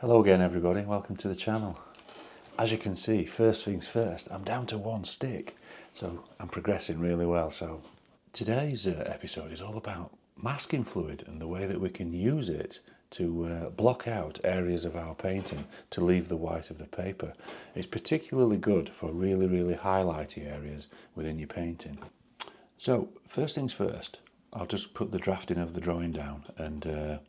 Hello again everybody, welcome to the channel. As you can see, first things first, I'm down to one stick, so I'm progressing really well. So today's episode is all about masking fluid and the way that we can use it to block out areas of our painting to leave the white of the paper. It's particularly good for really highlighty areas within your painting. So first things first, I'll just put the drafting of the drawing down, and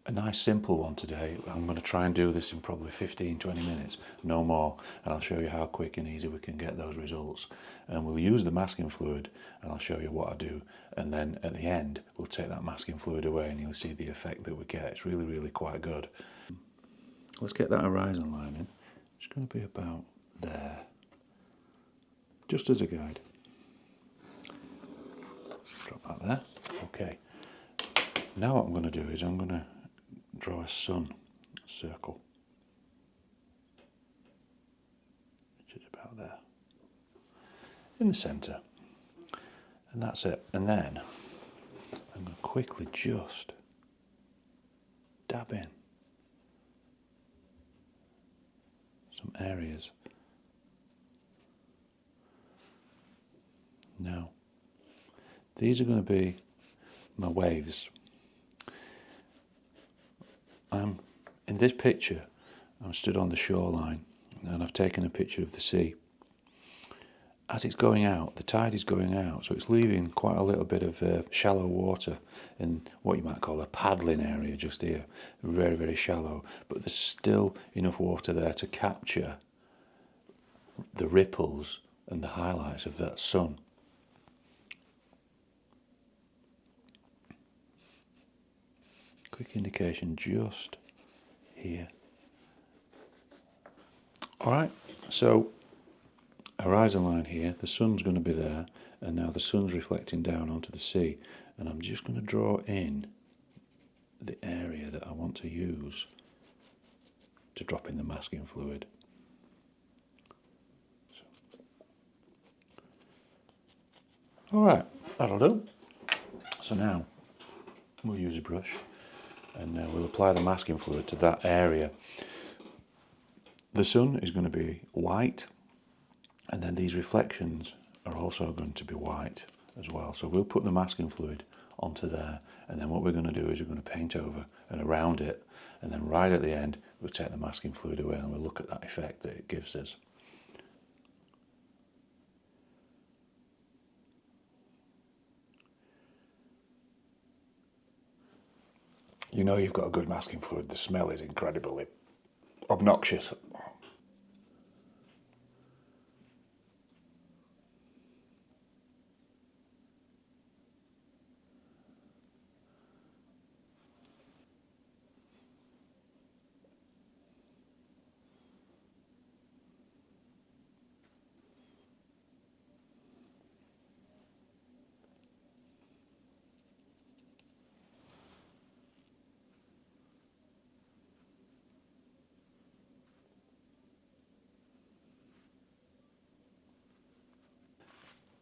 a nice simple one today. I'm going to try and do this in probably 15-20 minutes, no more, and I'll show you how quick and easy we can get those results. And we'll use the masking fluid and I'll show you what I do, and then at the end we'll take that masking fluid away and you'll see the effect that we get. It's really quite good. Let's get that horizon line in. It's going to be about there, just as a guide. Drop that there. Okay. Now what I'm going to do is I'm going to draw a sun circle, which is about there, in the centre, and that's it. And then I'm going to quickly just dab in some areas. Now, these are going to be my waves. In this picture, I'm stood on the shoreline and I've taken a picture of the sea. As it's going out, the tide is going out, so it's leaving quite a little bit of shallow water in what you might call a paddling area just here. Very shallow, but there's still enough water there to capture the ripples and the highlights of that sun. Quick indication just here. Alright, so horizon line here, the sun's going to be there, and now the sun's reflecting down onto the sea, and I'm just going to draw in the area that I want to use to drop in the masking fluid. Alright, that'll do. So now we'll use a brush and we'll apply the masking fluid to that area. The sun is going to be white, and then these reflections are also going to be white as well. So we'll put the masking fluid onto there, and then what we're going to do is we're going to paint over and around it, and then right at the end we'll take the masking fluid away and we'll look at that effect that it gives us. You know you've got a good masking fluid, the smell is incredibly obnoxious.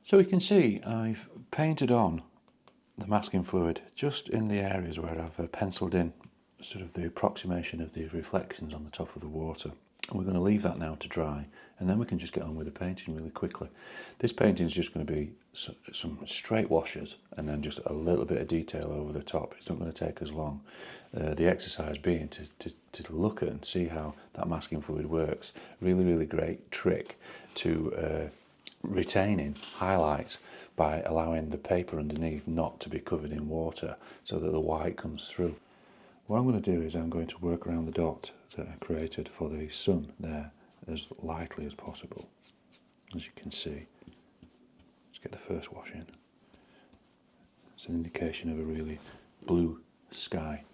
So we can see I've painted on the masking fluid just in the areas where I've penciled in sort of the approximation of the reflections on the top of the water. And we're going to leave that now to dry, and then we can just get on with the painting really quickly. This painting is just going to be some straight washes and then just a little bit of detail over the top. It's not going to take us long. The exercise being to look at and see how that masking fluid works. Really great trick to retaining highlights by allowing the paper underneath not to be covered in water so that the white comes through. What I'm going to do is I'm going to work around the dot that I created for the sun there as lightly as possible. As you can see, let's get the first wash in. It's an indication of a really blue sky.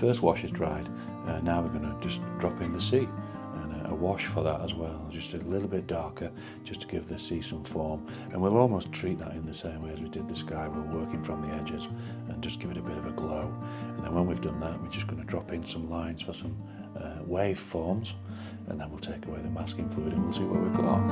first wash is dried, now we're going to just drop in the sea, and a wash for that as well, just a little bit darker, just to give the sea some form. And we'll almost treat that in the same way as we did the sky. We'll work in from the edges and just give it a bit of a glow. And then when we've done that, we're just going to drop in some lines for some wave forms, and then we'll take away the masking fluid and we'll see what we've got.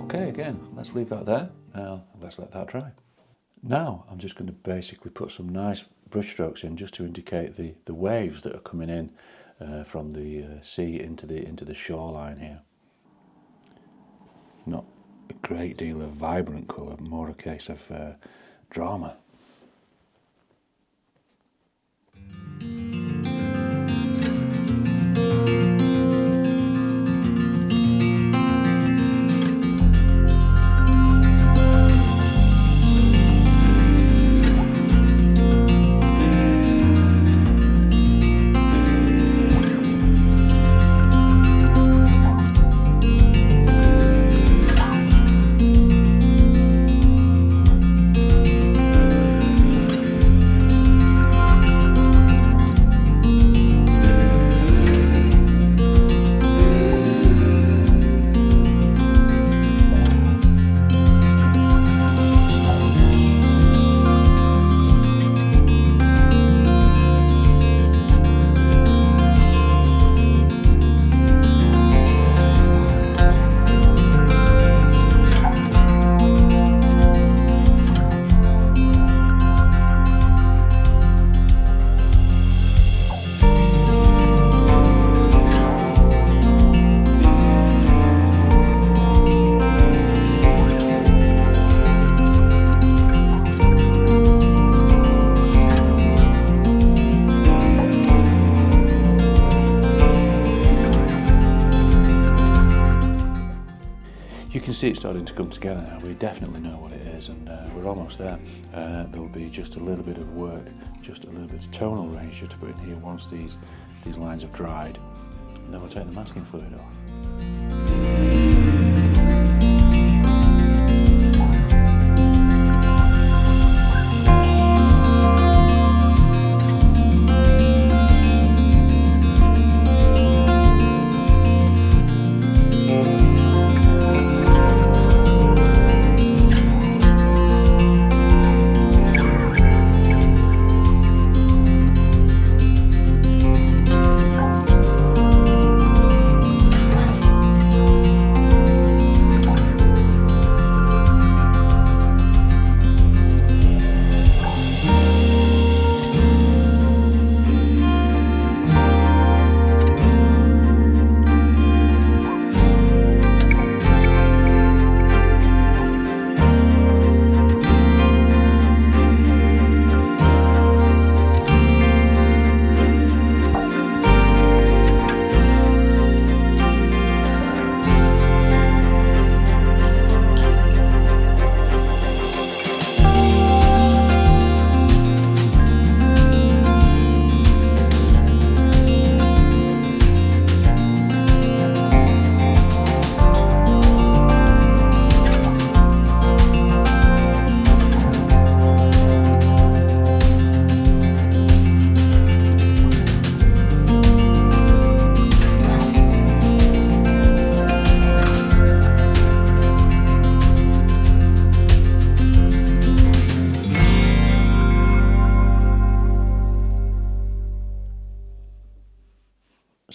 Okay, again, let's leave that there. Let's let that dry. Now I'm just going to basically put some nice brush strokes in, just to indicate the waves that are coming in from the sea into the shoreline here. Not a great deal of vibrant colour, more a case of drama. You can see it starting to come together now. We definitely know what it is, and we're almost there. There'll be just a little bit of work, just a little bit of tonal range to put in here once these lines have dried, and then we'll take the masking fluid off.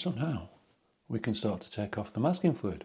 So now we can start to take off the masking fluid.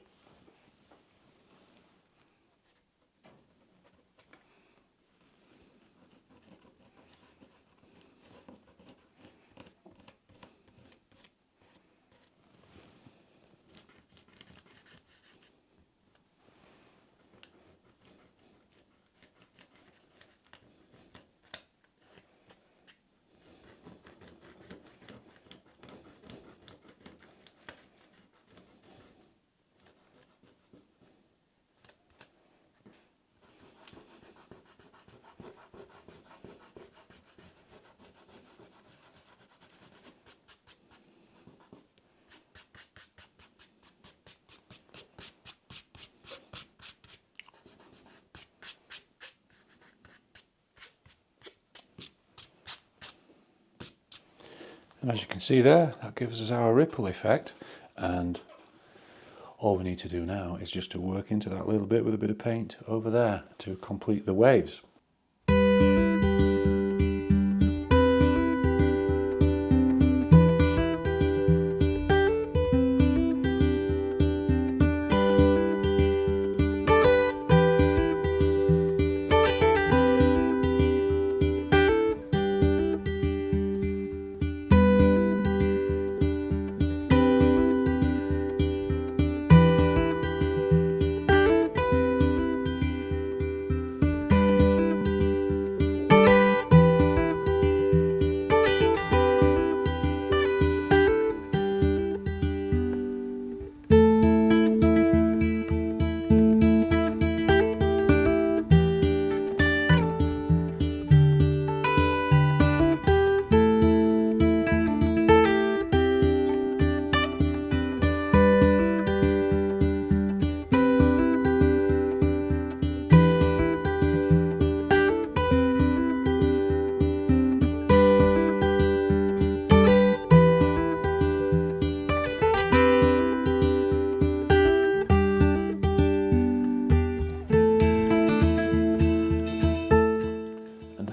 And as you can see there, that gives us our ripple effect, and all we need to do now is just to work into that little bit with a bit of paint over there to complete the waves.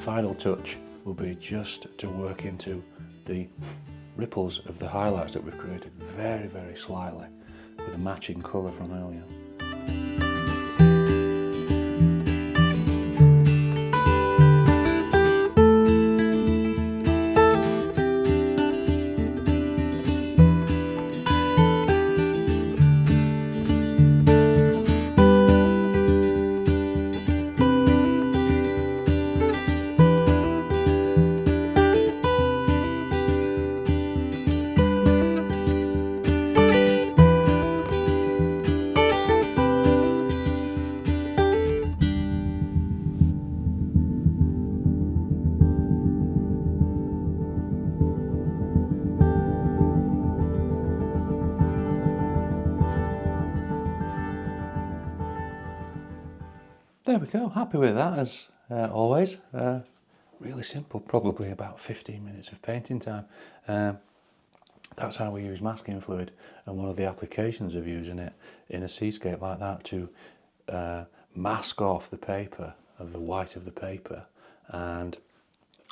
Final touch will be just to work into the ripples of the highlights that we've created very, very slightly with a matching colour from earlier. There we go, happy with that as always. Really simple, probably about 15 minutes of painting time. That's how we use masking fluid, and one of the applications of using it in a seascape like that to mask off the paper, of the white of the paper, and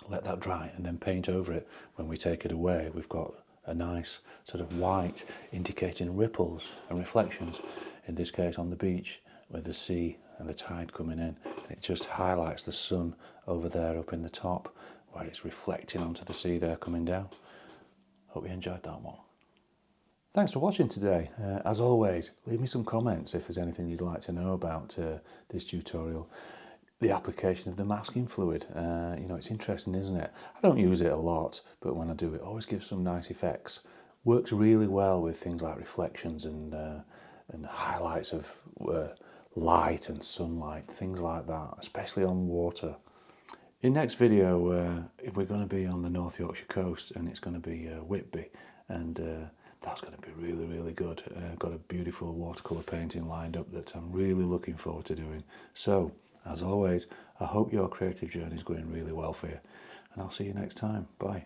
let that dry and then paint over it. When we take it away, we've got a nice sort of white indicating ripples and reflections, in this case on the beach with the sea and the tide coming in. It just highlights the sun over there up in the top where it's reflecting onto the sea there coming down. Hope you enjoyed that one. Thanks for watching today. As always, leave me some comments if there's anything you'd like to know about this tutorial. The application of the masking fluid, you know, it's interesting, isn't it? I don't use it a lot, but when I do, it always gives some nice effects. Works really well with things like reflections and highlights of light and sunlight, things like that, especially on water. In next video, we're going to be on the North Yorkshire coast, and it's going to be Whitby, and that's going to be really, really good. I've got a beautiful watercolour painting lined up that I'm really looking forward to doing. So, as always, I hope your creative journey is going really well for you, and I'll see you next time. Bye.